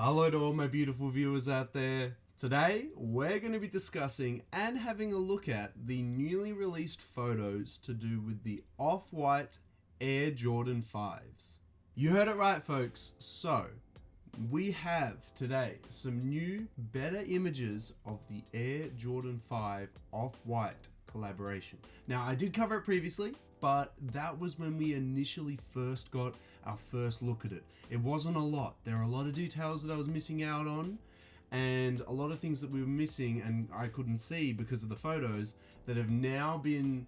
Hello to all my beautiful viewers out there. Today, we're going to be discussing and having a look at the newly released photos to do with the Off-White Air Jordan 5s. You heard it right, folks. So, we have today some new, better images of the Air Jordan 5 Off-White collaboration. Now, I did cover it previously, but that was when we initially first got our first look at it. It wasn't a lot. There are a lot of details that I was missing out on, and a lot of things that we were missing and I couldn't see because of the photos that have now been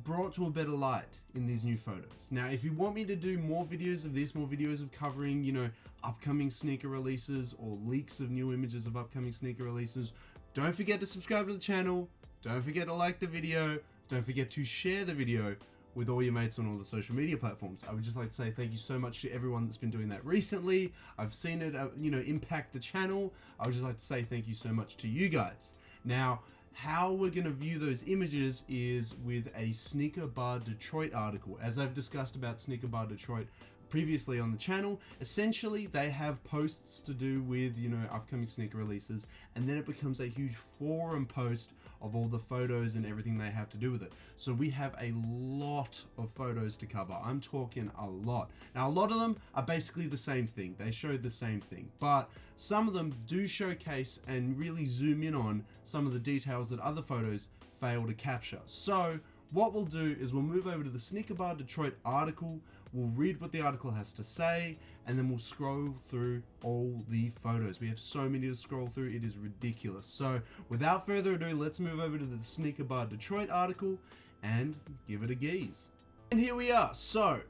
brought to a better light in these new photos. Now, if you want me to do more videos of this, more videos of covering, upcoming sneaker releases or leaks of new images of upcoming sneaker releases, don't forget to subscribe to the channel. Don't forget to like the video. Don't forget to share the video with all your mates on all the social media platforms. I would just like to say thank you so much to everyone that's been doing that recently. I've seen it, impact the channel. I would just like to say thank you so much to you guys. Now, how we're going to view those images is with a Sneaker Bar Detroit article. As I've discussed about Sneaker Bar Detroit previously on the channel, essentially they have posts to do with, upcoming sneaker releases, and then it becomes a huge forum post of all the photos and everything they have to do with it. So we have a lot of photos to cover. I'm talking a lot. Now, a lot of them are basically the same thing. They show the same thing, but some of them do showcase and really zoom in on some of the details that other photos fail to capture. So what we'll do is we'll move over to the Sneaker Bar Detroit article. We'll read what the article has to say, and then we'll scroll through all the photos. We have so many to scroll through, it is ridiculous. So without further ado, let's move over to the Sneaker Bar Detroit article and give it a gaze. And here we are. So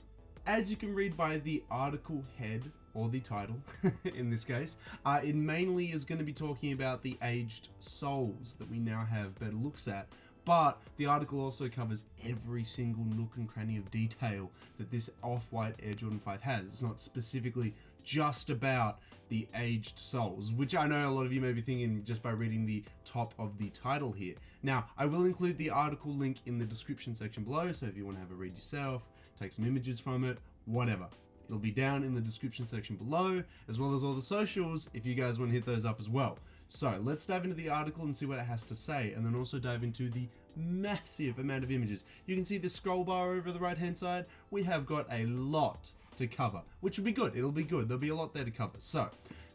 as you can read by the article head, or the title in this case, it mainly is going to be talking about the aged soles that we now have better looks at. But the article also covers every single nook and cranny of detail that this Off-White Air Jordan 5 has. It's not specifically just about the aged soles, which I know a lot of you may be thinking just by reading the top of the title here. Now, I will include the article link in the description section below, so if you want to have a read yourself, take some images from it, whatever. It'll be down in the description section below, as well as all the socials if you guys want to hit those up as well. So let's dive into the article and see what it has to say, and then also dive into the massive amount of images. You can see the scroll bar over the right hand side. We have got a lot to cover, which will be good. It'll be good. There'll be a lot there to cover. So,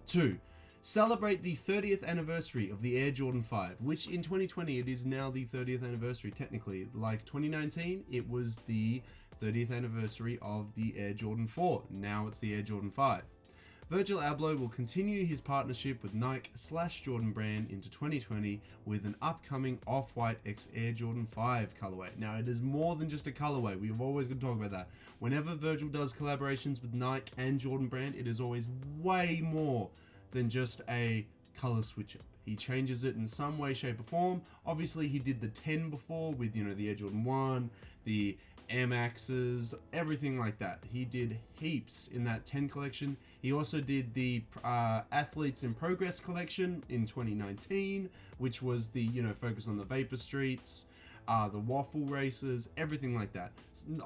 to celebrate the 30th anniversary of the Air Jordan 5, which in 2020 it is now the 30th anniversary technically. Like 2019, it was the 30th anniversary of the Air Jordan 4. Now it's the Air Jordan 5. Virgil Abloh will continue his partnership with Nike/Jordan Brand into 2020 with an upcoming Off-White X Air Jordan 5 colorway. Now, it is more than just a colorway. We've always got to talk about that. Whenever Virgil does collaborations with Nike and Jordan Brand, it is always way more than just a color switch up. He changes it in some way, shape, or form. Obviously, he did the 10 before with, the Air Jordan 1, the Air Maxes, everything like that. He did heaps in that 10 collection. He also did the Athletes in Progress collection in 2019, which was the, focus on the Vapor Streets, the waffle races, everything like that.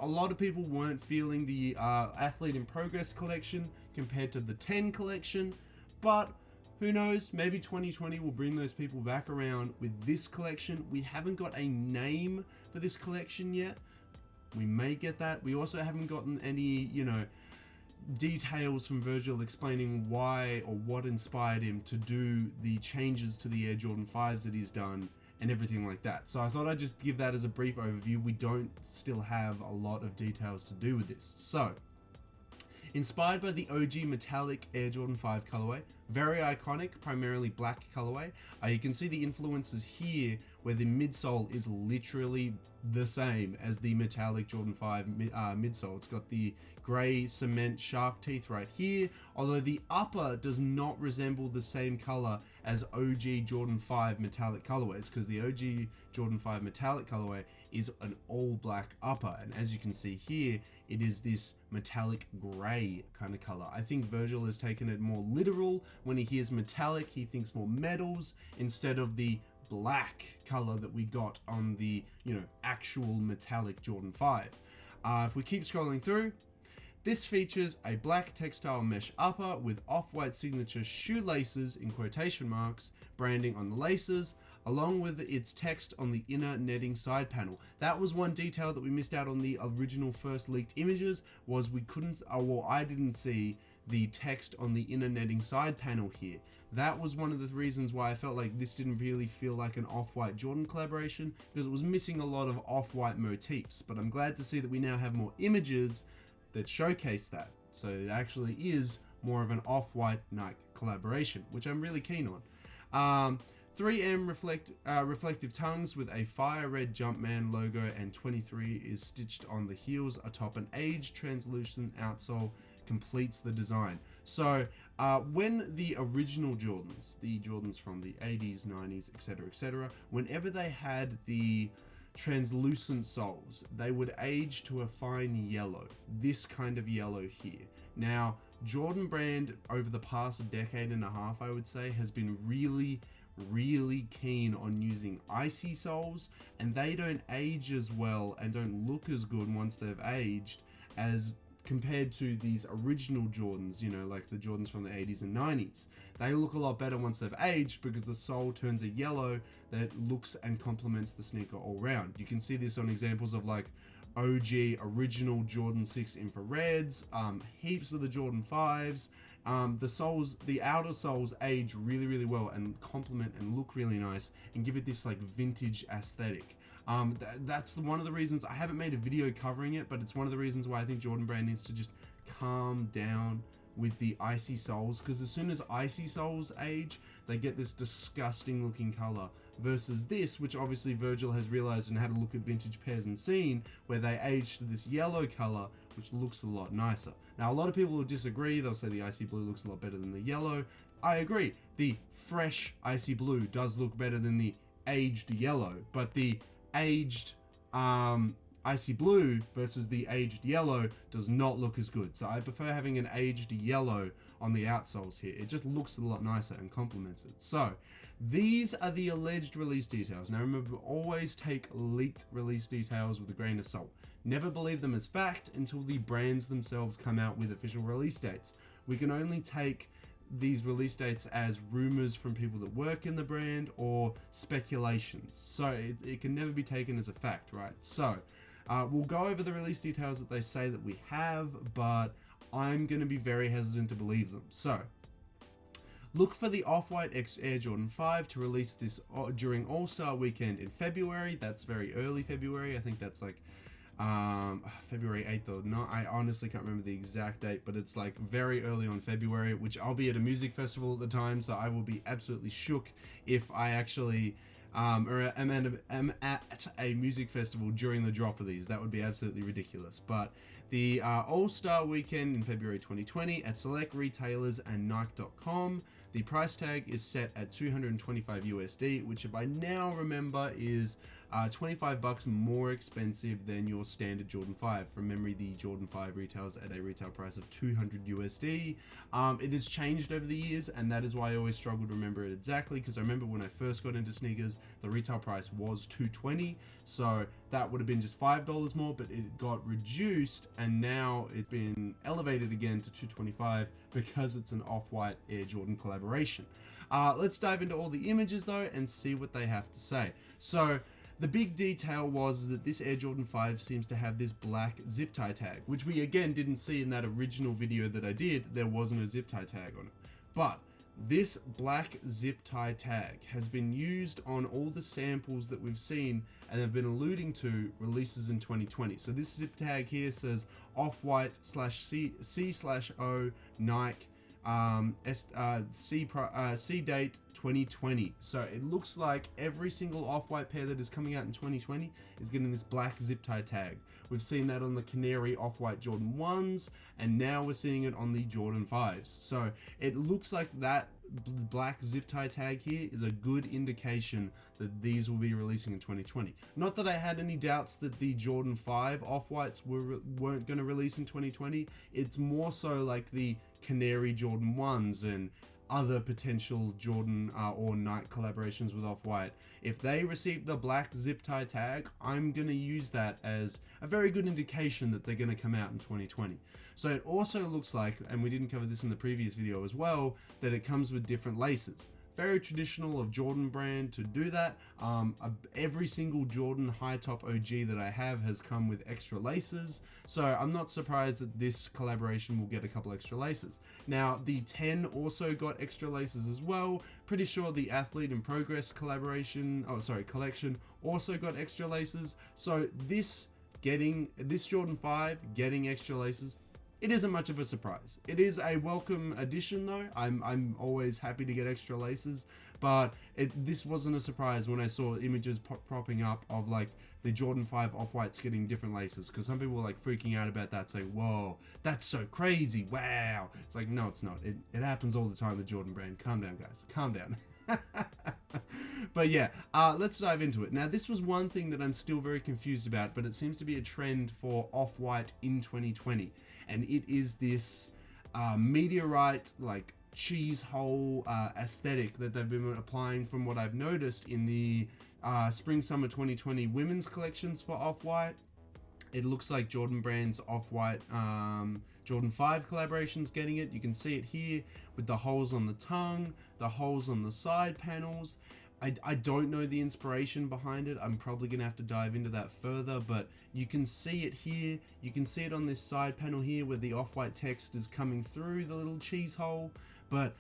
A lot of people weren't feeling the Athlete in Progress collection compared to the 10 collection, but who knows, maybe 2020 will bring those people back around with this collection. We haven't got a name for this collection yet. We may get that. We also haven't gotten any, details from Virgil explaining why or what inspired him to do the changes to the Air Jordan 5s that he's done and everything like that. So I thought I'd just give that as a brief overview. We don't still have a lot of details to do with this. So, inspired by the OG metallic Air Jordan 5 colorway, very iconic, primarily black colorway. You can see the influences here where the midsole is literally the same as the metallic Jordan 5 midsole. It's got the grey cement shark teeth right here, although the upper does not resemble the same color as OG Jordan 5 metallic colorways, because the OG Jordan 5 metallic colorway is an all black upper, and as you can see here, it is this metallic grey kind of color. I think Virgil has taken it more literal. When he hears metallic, he thinks more metals instead of the black color that we got on the actual metallic Jordan 5. If we keep scrolling through, This features a black textile mesh upper with off-white signature shoelaces in quotation marks, branding on the laces, along with its text on the inner netting side panel. That was one detail that we missed out on the original first leaked images, was we couldn't, well, I didn't see the text on the inner netting side panel here. That was one of the reasons why I felt like this didn't really feel like an Off-White Jordan collaboration, because it was missing a lot of off-white motifs. But I'm glad to see that we now have more images that showcase that. So it actually is more of an Off-White Nike collaboration, which I'm really keen on. 3M reflective tongues with a fire red Jumpman logo, and 23 is stitched on the heels atop an aged translucent outsole completes the design. So when the original Jordans, the Jordans from the 80s, 90s, etc., whenever they had the translucent soles, they would age to a fine yellow, this kind of yellow here. Now, Jordan brand over the past decade and a half, I would say, has been really keen on using icy soles, and they don't age as well and don't look as good once they've aged as compared to these original Jordans, you know, like the Jordans from the 80s and 90s. They look a lot better once they've aged because the sole turns a yellow that looks and complements the sneaker all round. You can see this on examples of like OG original Jordan 6 infrareds, heaps of the Jordan 5s. The soles, the outer soles age really well and complement and look really nice and give it this like vintage aesthetic. That's one of the reasons I haven't made a video covering it, but it's one of the reasons why I think Jordan Brand needs to just calm down with the icy soles, because as soon as icy soles age, they get this disgusting looking color, versus this, which obviously Virgil has realized and had a look at vintage pairs and seen, where they age to this yellow color, which looks a lot nicer. Now, a lot of people will disagree. They'll say the icy blue looks a lot better than the yellow. I agree. The fresh icy blue does look better than the aged yellow, but the aged icy blue versus the aged yellow does not look as good. So I prefer having an aged yellow on the outsoles here. It just looks a lot nicer and complements it. So these are the alleged release details. Now remember, always take leaked release details with a grain of salt. Never believe them as fact until the brands themselves come out with official release dates. We can only take these release dates as rumors from people that work in the brand or speculations. So it can never be taken as a fact, right? So we'll go over the release details that they say that we have, but I'm going to be very hesitant to believe them. So look for the Off-White X Air Jordan 5 to release this during All-Star Weekend in February. That's very early February. I think that's like February 8th or not. I honestly can't remember the exact date, but it's like very early on February, which I'll be at a music festival at the time, so I will be absolutely shook if I actually am at a music festival during the drop of these. That would be absolutely ridiculous. But the All-Star Weekend in February 2020 at select retailers and Nike.com. The price tag is set at $225 USD, which by now remember is $25 more expensive than your standard Jordan 5. From memory, the Jordan 5 retails at a retail price of $200 USD. It has changed over the years, and that is why I always struggle to remember it exactly, because I remember when I first got into sneakers, the retail price was $220, so that would have been just $5 more, but it got reduced, and now it's been elevated again to $225 because it's an Off-White Air Jordan collaboration. Let's dive into all the images though and see what they have to say. So the big detail was that this Air Jordan 5 seems to have this black zip tie tag, which we again didn't see in that original video that I did. There wasn't a zip tie tag on it. But this black zip tie tag has been used on all the samples that we've seen and have been alluding to releases in 2020. So this zip tag here says Off-White /C/O Nike C date 2020. So it looks like every single Off-White pair that is coming out in 2020 is getting this black zip tie tag. We've seen that on the Canary Off-White Jordan 1s, and now we're seeing it on the Jordan 5s. So it looks like that black zip tie tag here is a good indication that these will be releasing in 2020. Not that I had any doubts that the Jordan 5 Off-Whites weren't going to release in 2020. It's more so like the Canary Jordan 1s and other potential Jordan or Nike collaborations with Off-White. If they receive the black zip tie tag, I'm going to use that as a very good indication that they're going to come out in 2020. So it also looks like, and we didn't cover this in the previous video as well, that it comes with different laces. Very traditional of Jordan brand to do that. Every single Jordan high top OG that I have has come with extra laces, so I'm not surprised that this collaboration will get a couple extra laces. Now the 10 also got extra laces as well. Pretty sure the Athlete in Progress collection also got extra laces. So this Jordan 5 getting extra laces, it isn't much of a surprise. It is a welcome addition though. I'm always happy to get extra laces, but this wasn't a surprise when I saw images popping up of like the Jordan 5 Off-Whites getting different laces, because some people were like freaking out about that, saying, whoa, that's so crazy, wow. It's like, no, it's not. It happens all the time with Jordan brand. Calm down, guys. Calm down. But yeah, let's dive into it. Now, this was one thing that I'm still very confused about, but it seems to be a trend for Off-White in 2020. And it is this meteorite, like cheese hole aesthetic that they've been applying, from what I've noticed in the Spring/Summer 2020 women's collections for Off-White. It looks like Jordan brand's Off-White Jordan 5 collaboration's getting it. You can see it here with the holes on the tongue, the holes on the side panels. I don't know the inspiration behind it. I'm probably going to have to dive into that further, but you can see it here. You can see it on this side panel here where the Off-White text is coming through the little cheese hole, but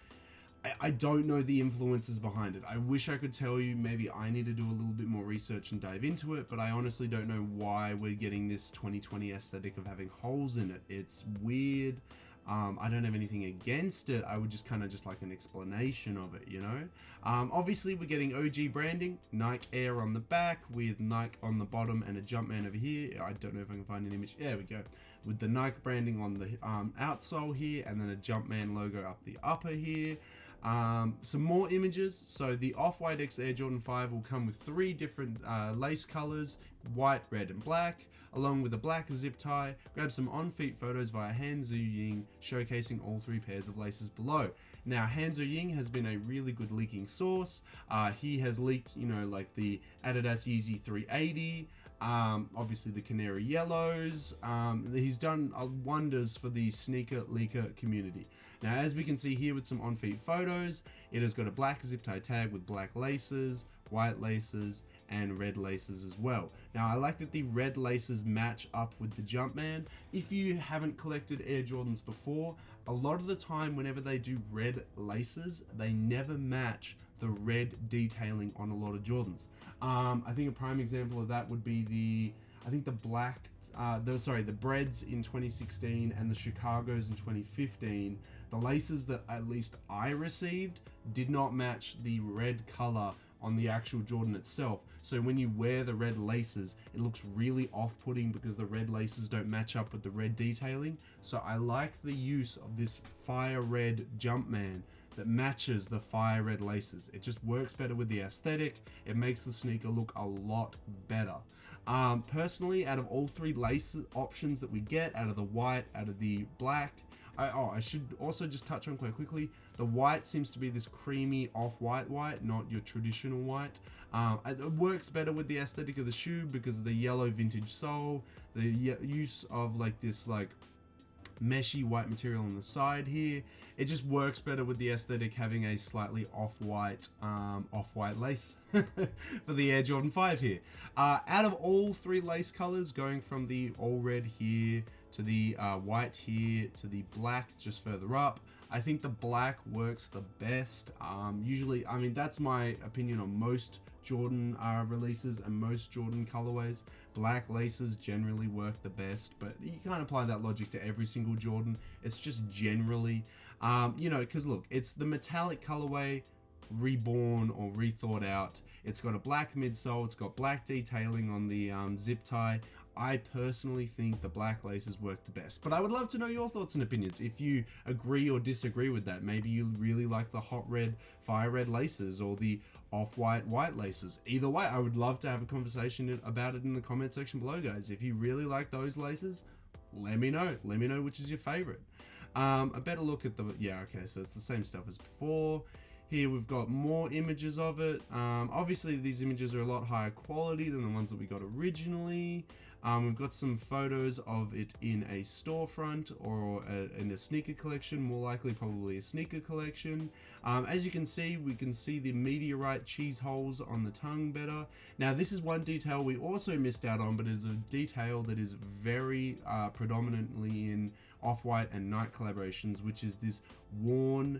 I don't know the influences behind it. I wish I could tell you. Maybe I need to do a little bit more research and dive into it, but I honestly don't know why we're getting this 2020 aesthetic of having holes in it. It's weird. I don't have anything against it. I would just kind of just like an explanation of it, you know? Obviously, we're getting OG branding, Nike Air on the back with Nike on the bottom and a Jumpman over here. I don't know if I can find an image. There we go. With the Nike branding on the outsole here, and then a Jumpman logo up the upper here. Some more images. So the Off-White X Air Jordan 5 will come with 3 different lace colors, white, red, and black, along with a black zip tie. Grab some on-feet photos via Han Zhu Ying, showcasing all 3 pairs of laces below. Now, Han Zhu Ying has been a really good leaking source. He has leaked, you know, like the Adidas Yeezy 380, obviously the Canary Yellows. He's done wonders for the sneaker leaker community. Now, as we can see here with some on-feet photos, it has got a black zip tie tag with black laces, white laces, and red laces as well. Now, I like that the red laces match up with the Jumpman. If you haven't collected Air Jordans before, a lot of the time whenever they do red laces, they never match the red detailing on a lot of Jordans. I think a prime example of that would be the Breads in 2016 and the Chicagos in 2015. The laces that at least I received did not match the red color on the actual Jordan itself. So when you wear the red laces, it looks really off-putting because the red laces don't match up with the red detailing. So I like the use of this fire red Jumpman that matches the fire red laces. It just works better with the aesthetic. It makes the sneaker look a lot better. Personally, out of all 3 lace options that we get, out of the white, out of the black, I should also just touch on quite quickly, the white seems to be this creamy off-white white, not your traditional white. It works better with the aesthetic of the shoe because of the yellow vintage sole, the use of like this like meshy white material on the side here. It just works better with the aesthetic having a slightly off-white lace for the Air Jordan 5 here. Out of all 3 lace colors, going from the all red here to the white here to the black just further up, I think the black works the best. Usually, I mean, that's my opinion on most Jordan releases and most Jordan colorways. Black laces generally work the best, but you can't apply that logic to every single Jordan. It's just generally, you know, because look, it's the metallic colorway reborn or rethought out. It's got a black midsole, it's got black detailing on the zip tie. I personally think the black laces work the best, but I would love to know your thoughts and opinions. If you agree or disagree with that, maybe you really like the hot red, fire red laces or the off-white, white laces. Either way, I would love to have a conversation about it in the comment section below, guys. If you really like those laces, let me know. Let me know which is your favorite. A better look at the, yeah, okay, so it's the same stuff as before. Here we've got more images of it. Obviously these images are a lot higher quality than the ones that we got originally. We've got some photos of it in a storefront or in a sneaker collection, more likely probably a sneaker collection. As you can see, we can see the meteorite cheese holes on the tongue better. Now this is one detail we also missed out on, but it is a detail that is very predominantly in Off-White and Nike collaborations, which is this worn,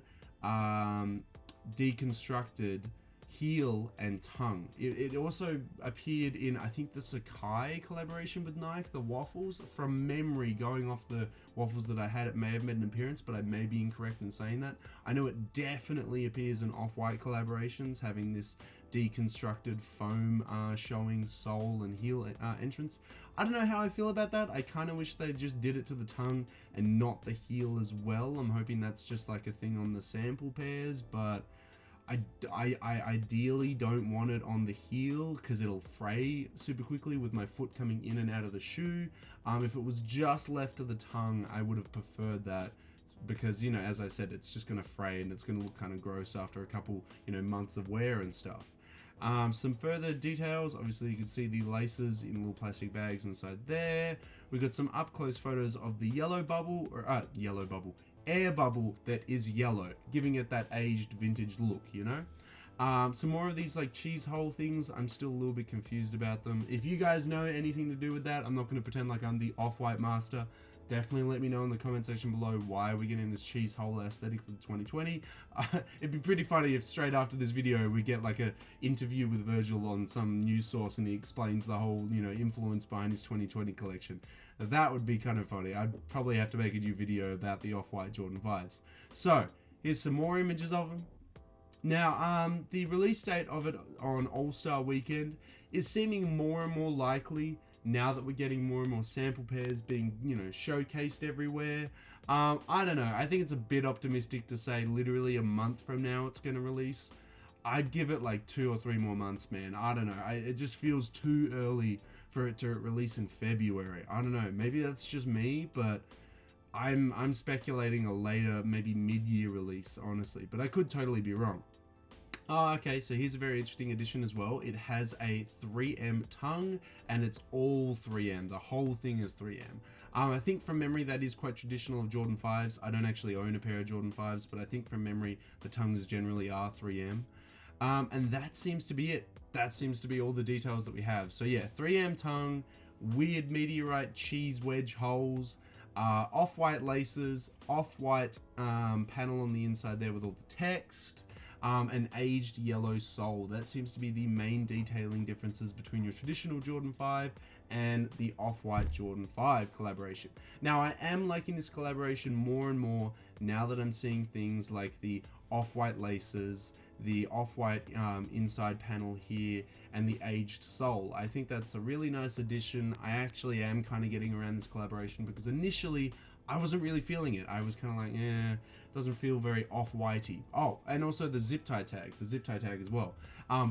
deconstructed heel and tongue. It also appeared in, I think, the Sakai collaboration with Nike, the waffles. From memory, going off the waffles that I had, it may have made an appearance, but I may be incorrect in saying that. I know it definitely appears in Off-White collaborations, having this deconstructed foam showing sole and heel entrance. I don't know how I feel about that. I kind of wish they just did it to the tongue and not the heel as well. I'm hoping that's just like a thing on the sample pairs, but I ideally don't want it on the heel because it'll fray super quickly with my foot coming in and out of the shoe. If it was just left to the tongue, I would have preferred that, because, you know, as I said, it's just going to fray and it's going to look kind of gross after a couple, you know, months of wear and stuff. Some further details, obviously you can see the laces in little plastic bags inside there. We've got some up close photos of the yellow bubble, or air bubble that is yellow, giving it that aged vintage look, you know. Some more of these like cheese hole things. I'm still a little bit confused about them. If you guys know anything to do with that, I'm not going to pretend like I'm the Off-White master. Definitely let me know in the comment section below why we're getting this cheese hole aesthetic for the 2020. It'd be pretty funny if straight after this video we get like a interview with Virgil on some news source and he explains the whole, you know, influence behind his 2020 collection. That would be kind of funny. I'd probably have to make a new video about the Off-White Jordan 5s. So here's some more images of them. Now, the release date of it on All-Star Weekend is seeming more and more likely now that we're getting more and more sample pairs being, you know, showcased everywhere. I don't know. I think it's a bit optimistic to say literally a month from now it's going to release. I'd give it like 2 or 3 more months, man. I don't know. It just feels too early for it to release in February. I don't know. Maybe that's just me, but I'm speculating a later, maybe mid-year release, honestly. But I could totally be wrong. Oh, okay, so here's a very interesting addition as well. It has a 3M tongue, and it's all 3M. The whole thing is 3M. I think from memory that is quite traditional of Jordan 5s. I don't actually own a pair of Jordan 5s, but I think from memory the tongues generally are 3M. And that seems to be it. That seems to be all the details that we have. So yeah, 3M tongue, weird meteorite cheese wedge holes, off-white laces, off-white panel on the inside there with all the text. An aged yellow sole. That seems to be the main detailing differences between your traditional Jordan 5 and the Off-White Jordan 5 collaboration. Now, I am liking this collaboration more and more now that I'm seeing things like the off-white laces, the off-white inside panel here, and the aged sole. I think that's a really nice addition. I actually am kind of getting around this collaboration because initially I wasn't really feeling it. I was kind of like, doesn't feel very off-whitey. Oh, and also the zip tie tag as well.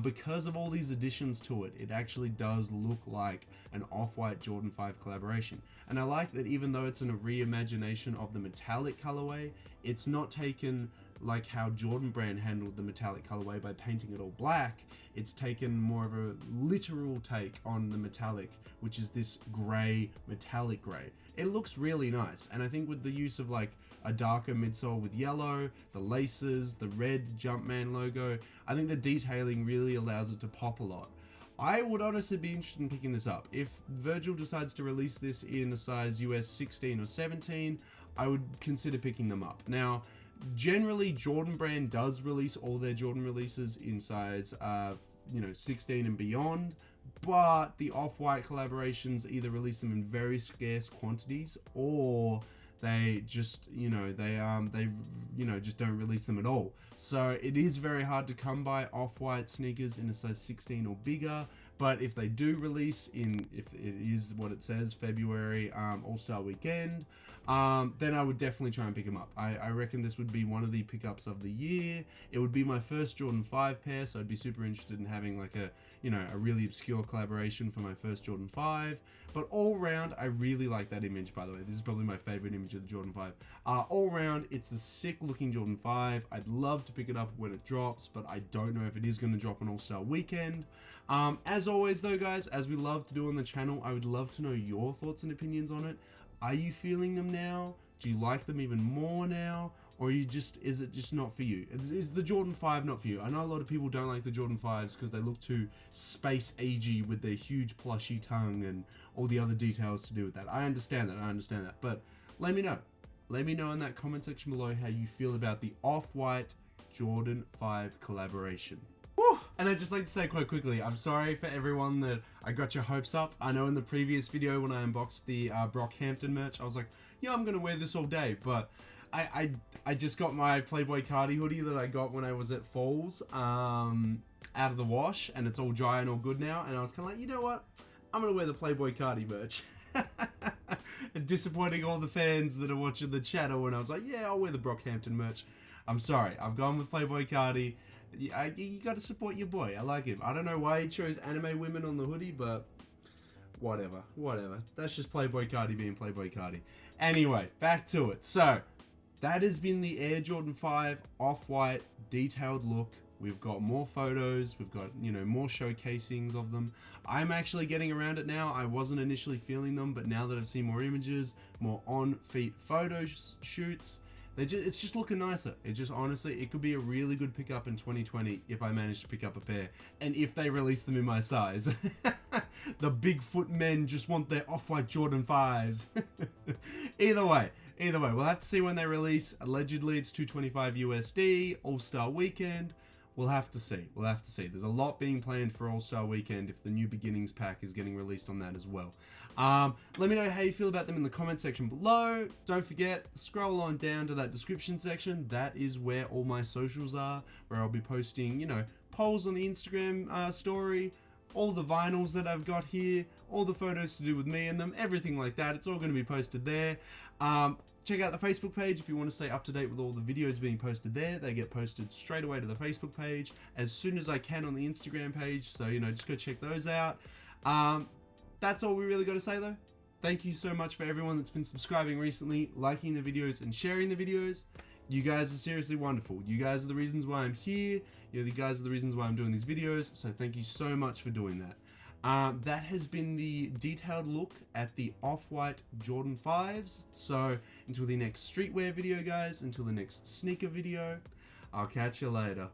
Because of all these additions to it, it actually does look like an Off-White Jordan 5 collaboration. And I like that even though it's in a reimagination of the metallic colorway, it's not taken like how Jordan Brand handled the metallic colorway by painting it all black. It's taken more of a literal take on the metallic, which is this gray, metallic gray. It looks really nice, and I think with the use of like a darker midsole with yellow, the laces, the red Jumpman logo, I think the detailing really allows it to pop a lot. I would honestly be interested in picking this up. If Virgil decides to release this in a size US 16 or 17, I would consider picking them up. Now, generally Jordan Brand does release all their Jordan releases in size 16 and beyond, but the Off-White collaborations either release them in very scarce quantities or they just just don't release them at all. So it is very hard to come by Off-White sneakers in a size 16 or bigger. But if they do release if it is what it says, February All-Star Weekend, then I would definitely try and pick them up. I reckon this would be one of the pickups of the year. It would be my first Jordan 5 pair, so I'd be super interested in having like a really obscure collaboration for my first Jordan 5. But all round, I really like that image, by the way. This is probably my favorite image of the Jordan 5. All round, it's a sick looking Jordan 5. I'd love to pick it up when it drops, but I don't know if it is going to drop on All-Star Weekend. As always though, guys, as we love to do on the channel, I would love to know your thoughts and opinions on it. Are you feeling them now? Do you like them even more now? Or is it just not for you? Is the Jordan 5 not for you? I know a lot of people don't like the Jordan 5s because they look too space agey with their huge plushy tongue and all the other details to do with that. I understand that. But let me know. Let me know in that comment section below how you feel about the Off-White Jordan 5 collaboration. Woo! And I'd just like to say quite quickly, I'm sorry for everyone that I got your hopes up. I know in the previous video when I unboxed the Brockhampton merch, I was like, yeah, I'm going to wear this all day. But I just got my Playboy Cardi hoodie that I got when I was at Falls out of the wash, and it's all dry and all good now. And I was kind of like, you know what? I'm going to wear the Playboy Cardi merch. Disappointing all the fans that are watching the channel, and I was like, yeah, I'll wear the Brockhampton merch. I'm sorry, I've gone with Playboy Cardi. You got to support your boy. I like him. I don't know why he chose anime women on the hoodie, but whatever. That's just Playboy Cardi being Playboy Cardi. Anyway, back to it. So that has been the Air Jordan 5 Off-White detailed look. We've got more photos, we've got, more showcasings of them. I'm actually getting around it now. I wasn't initially feeling them, but now that I've seen more images, more on-feet photo shoots, it's just looking nicer. Honestly, it could be a really good pickup in 2020 if I manage to pick up a pair, and if they release them in my size. The Bigfoot men just want their Off-White Jordan 5s. Either way, we'll have to see when they release. Allegedly, it's $225 USD, All-Star Weekend. We'll have to see. There's a lot being planned for All-Star Weekend if the New Beginnings pack is getting released on that as well. Let me know how you feel about them in the comment section below. Don't forget, scroll on down to that description section. That is where all my socials are, where I'll be posting, polls on the Instagram story, all the vinyls that I've got here, all the photos to do with me and them, everything like that. It's all going to be posted there. Check out the Facebook page if you want to stay up to date with all the videos being posted there. They get posted straight away to the Facebook page as soon as I can on the Instagram page. So, just go check those out. That's all we really got to say though. Thank you so much for everyone that's been subscribing recently, liking the videos and sharing the videos. You guys are seriously wonderful. You guys are the reasons why I'm here. You guys are the reasons why I'm doing these videos. So thank you so much for doing that. That has been the detailed look at the Off-White Jordan 5s. So until the next streetwear video, guys, until the next sneaker video, I'll catch you later.